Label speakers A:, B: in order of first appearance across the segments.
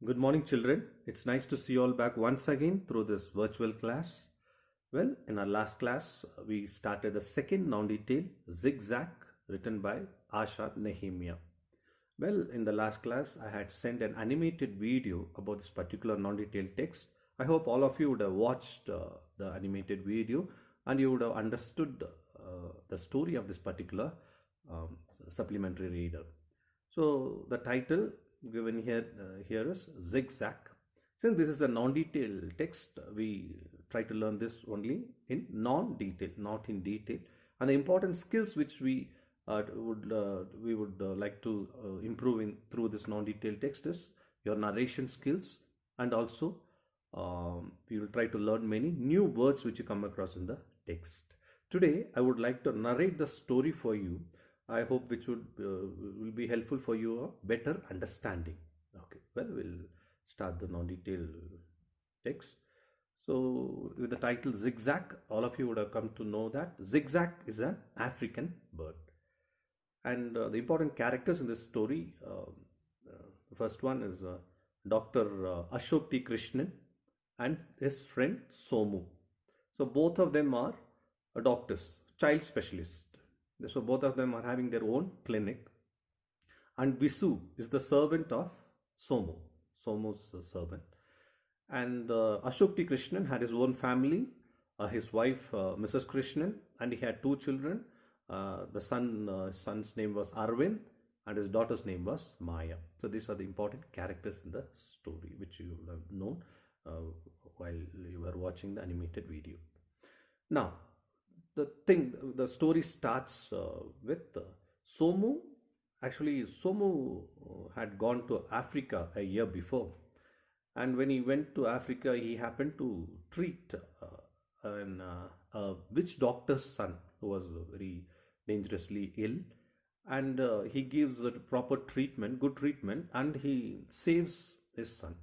A: Good morning, children. It's nice to see you all back once again through this virtual class. Well, in our last class, we started the second non-detail zigzag written by Asha Nehemiah. Well, in the last class, I had sent an animated video about this particular non-detailed text. I hope all of you would have watched the animated video and you would have understood the story of this particular um, supplementary reader. So the title given here is zigzag. Since this is a non-detailed text, we try to learn this only in non-detail, not in detail. And the important skills which we would like to improve in through this non-detailed text is your narration skills, and also we will try to learn many new words which you come across in the text. Today, I would like to narrate the story for you. I hope which will be helpful for your better understanding. Okay, well, we'll start the non-detailed text. So, with the title Zigzag, all of you would have come to know that zigzag is an African bird. And the important characters in this story, the first one is Dr. Ashok T. Krishnan and his friend Somu. So both of them are doctors, child specialists. So both of them are having their own clinic. And Visu is the servant of Somu, Somu's servant. And Ashok T. Krishnan had his own family, his wife Mrs. Krishnan, and he had two children. The son's name was Arvind, and his daughter's name was Maya. So these are the important characters in the story, which you would have known while you were watching the animated video. Now, the story starts with Somu. Actually, Somu had gone to Africa a year before, and when he went to Africa, he happened to treat a witch doctor's son who was very dangerously ill, and he gives a proper treatment, good treatment, and he saves his son.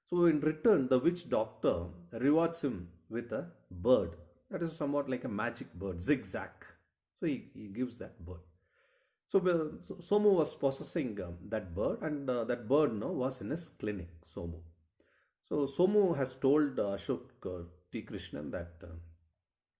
A: So in return, the witch doctor rewards him with a bird that is somewhat like a magic bird, zigzag. So he gives that bird. So Somu was possessing that bird, and that bird was in his clinic, Somu. So Somu has told Ashok T. Krishnan that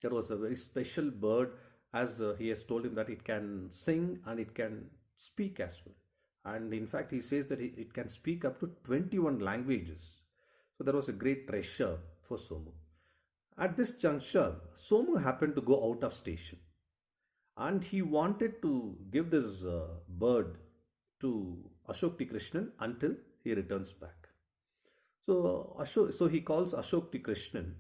A: there was a very special bird, as he has told him that it can sing and it can speak as well. And in fact, he says that it can speak up to 21 languages. So there was a great treasure for Somu. At this juncture, Somu happened to go out of station, and he wanted to give this bird to Ashok T. Krishnan until he returns back. So he calls Ashok T. Krishnan,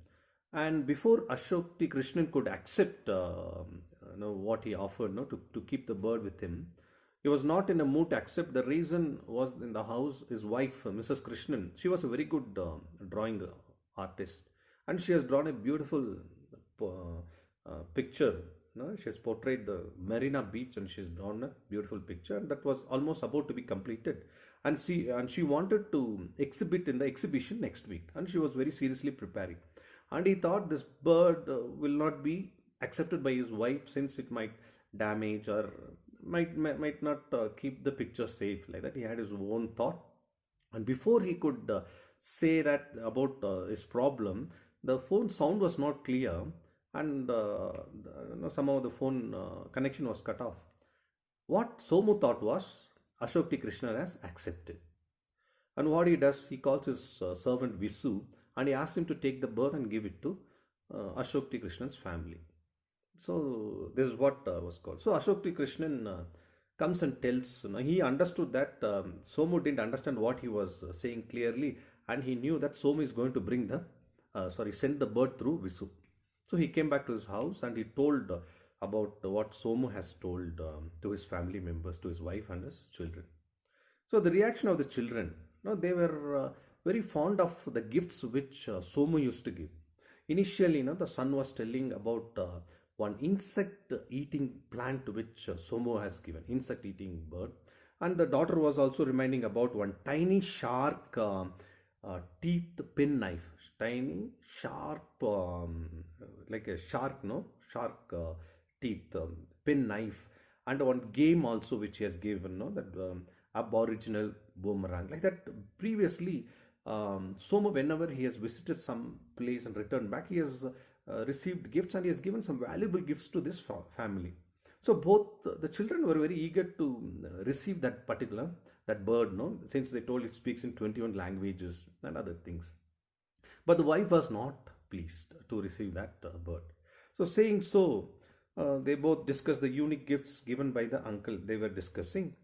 A: and before Ashok T. Krishnan could accept what he offered to keep the bird with him, he was not in a mood to accept. The reason was, in the house, his wife, Mrs. Krishnan, she was a very good drawing artist, and she has drawn a beautiful picture. She has portrayed the Marina Beach, and she has drawn a beautiful picture, and that was almost about to be completed. And she wanted to exhibit in the exhibition next week, and she was very seriously preparing. And he thought this bird will not be accepted by his wife, since it might damage or might not keep the picture safe, like that. He had his own thought, and before he could say that about his problem, the phone sound was not clear, and somehow the phone connection was cut off. What Somu thought was Ashok T. Krishna has accepted, and what he does, he calls his servant Visu, and he asks him to take the bird and give it to Ashok T. Krishnan's family. So this is what was called. So Ashok T. Krishnan comes and tells. He understood that Somu didn't understand what he was saying clearly, and he knew that Somu is going to bring send the bird through Visu. So he came back to his house, and he told about what Somu has told to his family members, to his wife and his children. So the reaction of the children, they were very fond of the gifts which Somu used to give. Initially, the son was telling about one insect eating plant which Somu has given, insect eating bird. And the daughter was also reminding about one tiny shark teeth pin knife, tiny sharp like a shark, teeth pin knife, and one game also which he has given, that aboriginal boomerang. Like that, previously, Soma, whenever he has visited some place and returned back, he has received gifts and he has given some valuable gifts to this family. So both the children were very eager to receive that particular that bird, no, since they told it speaks in 21 languages and other things. But the wife was not pleased to receive that bird. So, saying so, they both discussed the unique gifts given by the uncle they were discussing.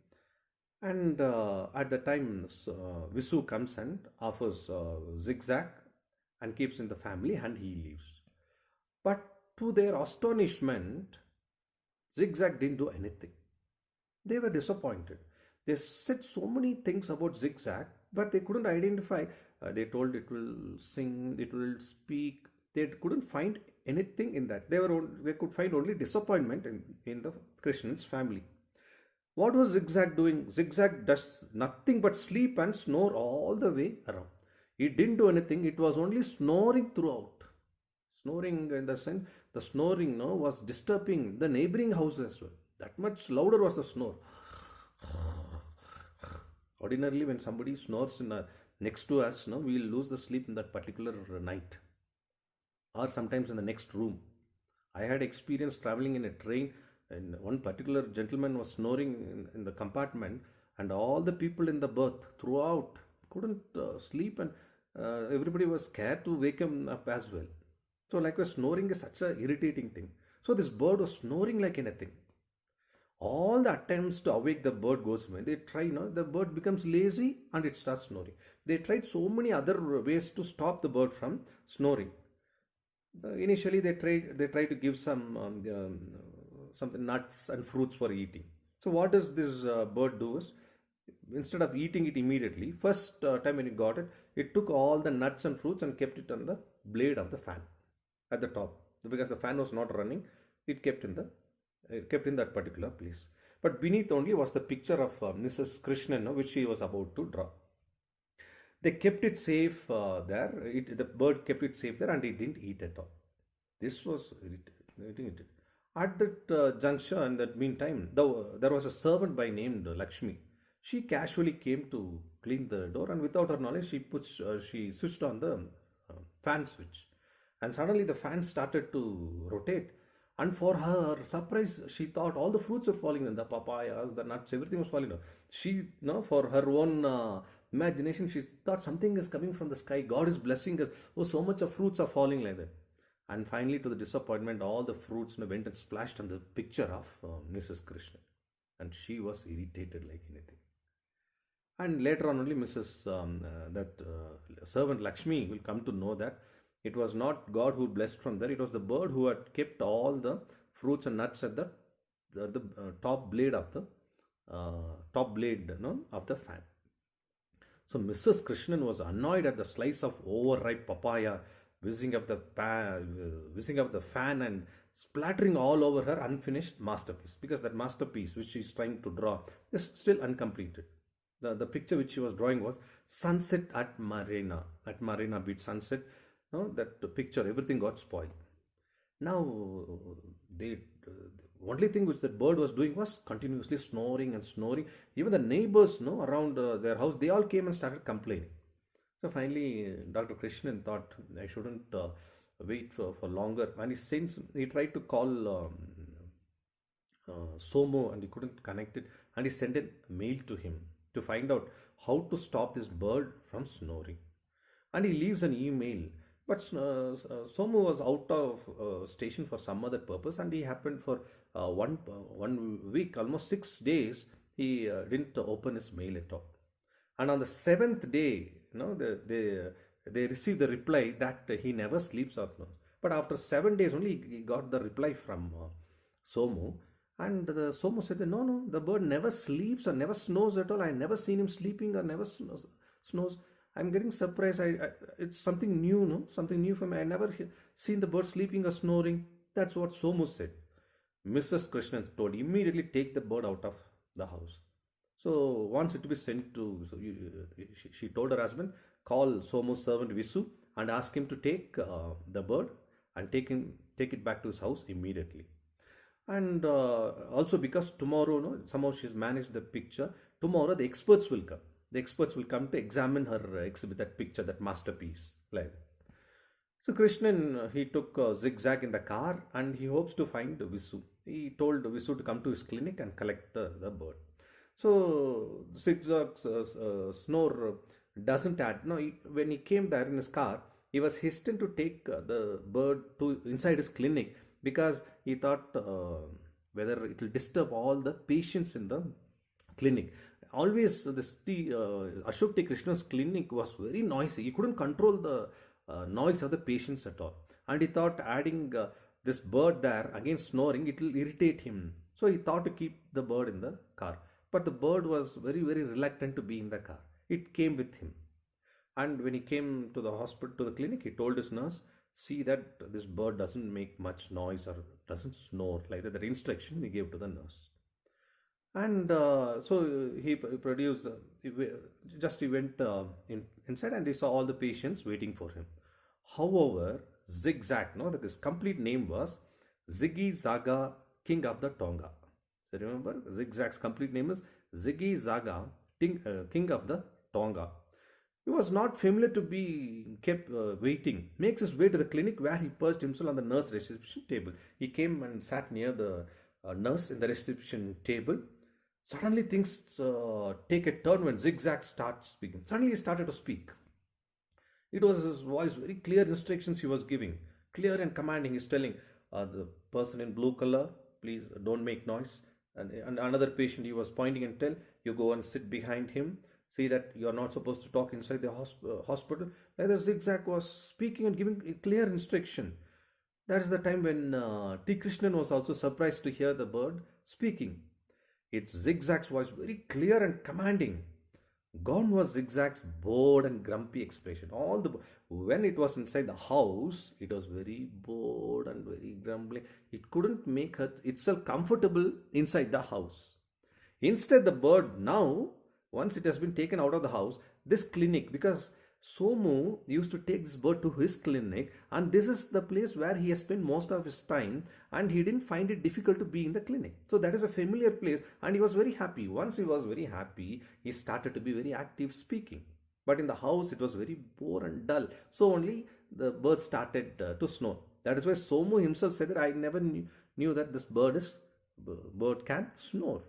A: And at the time, Visu comes and offers zigzag and keeps in the family, and he leaves. But to their astonishment, Zigzag didn't do anything. They were disappointed. They said so many things about Zigzag, but they couldn't identify. They told it will sing, it will speak. They couldn't find anything in that. They could find only disappointment in the Krishna's family. What was Zigzag doing? Zigzag does nothing but sleep and snore all the way around. It didn't do anything. It was only snoring throughout. Snoring in the sense, the snoring no was disturbing the neighboring house as well. That much louder was the snore. Ordinarily, when somebody snores next to us, no, we will lose the sleep in that particular night, or sometimes in the next room. I had experience traveling in a train, and one particular gentleman was snoring in the compartment, and all the people in the berth throughout couldn't sleep, and everybody was scared to wake him up as well. So, likewise, snoring is such a irritating thing. So, this bird was snoring like anything. All the attempts to awake the bird goes away. They try, the bird becomes lazy and it starts snoring. They tried so many other ways to stop the bird from snoring. Initially, they try to give something nuts and fruits for eating. So, what does this bird do is, instead of eating it immediately, first time when it got it, it took all the nuts and fruits and kept it on the blade of the fan at the top, because the fan was not running. It kept in that particular place. But beneath only was the picture of Mrs. Krishnan, which she was about to draw. They kept it safe there. The bird kept it safe there, and it didn't eat at all. This was irritating. At that juncture, in that meantime, there was a servant by named Lakshmi. She casually came to clean the door, and without her knowledge, she switched on the fan switch. And suddenly the fan started to rotate. And for her surprise, she thought all the fruits were falling in, the papayas, the nuts, everything was falling down. She, for her own imagination, she thought something is coming from the sky. God is blessing us. Oh, so much of fruits are falling like that. And finally, to the disappointment, all the fruits went and splashed on the picture of Mrs. Krishna. And she was irritated like anything. And later on, only servant Lakshmi will come to know that it was not God who blessed from there. It was the bird who had kept all the fruits and nuts at the top blade of the fan. So Mrs. Krishnan was annoyed at the slice of overripe papaya whizzing of the fan and splattering all over her unfinished masterpiece, because that masterpiece which she is trying to draw is still uncompleted. The picture which she was drawing was sunset at Marina Beach, sunset. That picture, everything got spoiled. Now, the only thing which that bird was doing was continuously snoring and snoring. Even the neighbors, around their house, they all came and started complaining. So finally, Dr. Krishnan thought, I shouldn't wait for longer. And he tried to call Somo, and he couldn't connect it. And he sent a mail to him to find out how to stop this bird from snoring. And he leaves an email. But Somu was out of station for some other purpose, and he happened for 1 week, almost 6 days, he didn't open his mail at all. And on the 7th day, they received the reply that he never sleeps or no. But after 7 days only, he got the reply from Somu. And the Somu said, no, the bird never sleeps or never snores at all. I never seen him sleeping or never snores. I'm getting surprised. It's something new, no? Something new for me. I never seen the bird sleeping or snoring. That's what Somu said. Mrs. Krishnan told, immediately take the bird out of the house. So once it to be sent to, she told her husband, call Somu's servant Visu and ask him to take the bird and take it back to his house immediately. And also because tomorrow, somehow she's managed the picture. Tomorrow the experts will come. The experts will come to examine her exhibit, that picture, that masterpiece. Like that. So Krishnan, he took Zigzag in the car and he hopes to find Visu. He told Visu to come to his clinic and collect the bird. So Zigzag's snore doesn't add. No, when he came there in his car, he was hesitant to take the bird to inside his clinic because he thought whether it will disturb all the patients in the clinic. Always this Ashok T. Krishna's clinic was very noisy. He couldn't control the noise of the patients at all. And he thought adding this bird there, again snoring, it will irritate him. So he thought to keep the bird in the car. But the bird was very, very reluctant to be in the car. It came with him. And when he came to the hospital, to the clinic, he told his nurse, see that this bird doesn't make much noise or doesn't snore, like that. The instruction he gave to the nurse. And so he produced, he went inside and he saw all the patients waiting for him. However, Zigzag, no, his complete name was Ziggy Zaga, King of the Tonga. So remember, Zigzag's complete name is Ziggy Zaga, King of the Tonga. He was not familiar to be kept waiting. Makes his way to the clinic where he perched himself on the nurse reception table. He came and sat near the nurse in the reception table. Suddenly things take a turn when Zigzag starts speaking. Suddenly he started to speak. It was his voice, very clear instructions he was giving. Clear and commanding. He's telling the person in blue color, please don't make noise. And another patient he was pointing and tell, you go and sit behind him. See that you are not supposed to talk inside the hospital. Rather, Zigzag was speaking and giving clear instruction. That is the time when T. Krishnan was also surprised to hear the bird speaking. Its Zigzag's voice very clear and commanding. Gone was Zigzag's bored and grumpy expression. When it was inside the house, it was very bored and very grumbling. It couldn't make itself comfortable inside the house. Instead, the bird now, once it has been taken out of the house, this clinic, because Somu used to take this bird to his clinic, and this is the place where he has spent most of his time, and he didn't find it difficult to be in the clinic. So that is a familiar place, and he was very happy. Once he was very happy, he started to be very active speaking. But in the house, it was very bored and dull. So only the bird started to snore. That is why Somu himself said that I never knew that this bird can snore.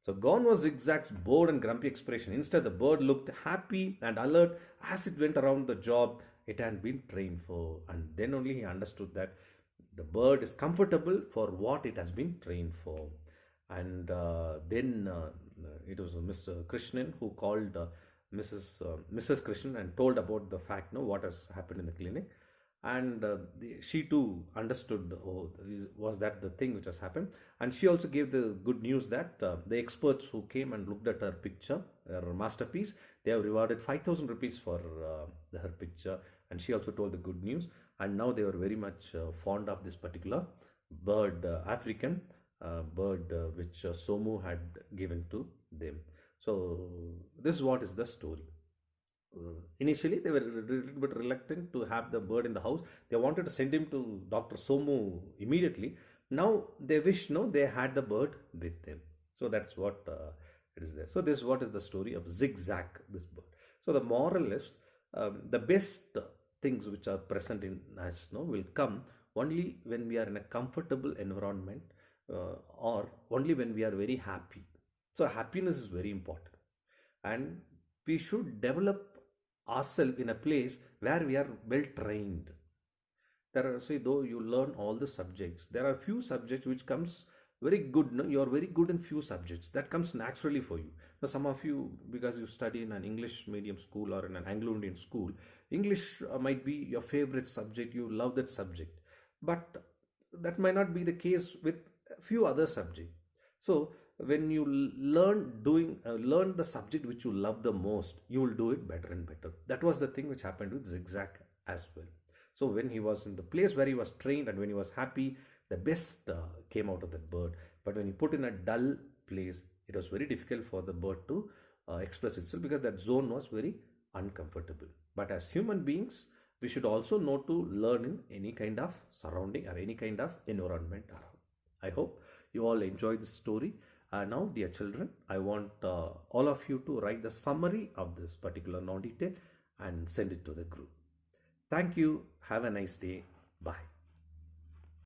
A: So gone was Zigzag's bored and grumpy expression. Instead, the bird looked happy and alert as it went around the job it had been trained for. And then only he understood that the bird is comfortable for what it has been trained for. And then it was Mr. Krishnan who called Mrs. Krishnan and told about the fact, what has happened in the clinic. And she too understood, was that the thing which has happened. And she also gave the good news that the experts who came and looked at her picture, her masterpiece, they have rewarded 5,000 rupees for her picture. And she also told the good news. And now they were very much fond of this particular bird, African bird, which Somu had given to them. So this is what is the story. Initially, they were a little bit reluctant to have the bird in the house. They wanted to send him to Dr. Somu immediately. Now they wish, they had the bird with them. So that's what it is there. So this is what is the story of Zigzag, this bird. So the moral is the best things which are present in us will come only when we are in a comfortable environment or only when we are very happy. So happiness is very important. And we should develop ourselves in a place where we are well trained. Though you learn all the subjects, there are few subjects which comes very good. You are very good in few subjects. That comes naturally for you. Now, some of you, because you study in an English medium school or in an Anglo-Indian school, English might be your favorite subject. You love that subject. But that might not be the case with a few other subjects. So when you learn the subject which you love the most, you will do it better and better. That was the thing which happened with Zigzag as well. So when he was in the place where he was trained and when he was happy, the best came out of that bird. But when he put in a dull place, it was very difficult for the bird to express itself because that zone was very uncomfortable. But as human beings, we should also know to learn in any kind of surrounding or any kind of environment around. I hope you all enjoyed this story. Now, dear children, I want all of you to write the summary of this particular noun detail and send it to the group. Thank you. Have a nice day. Bye.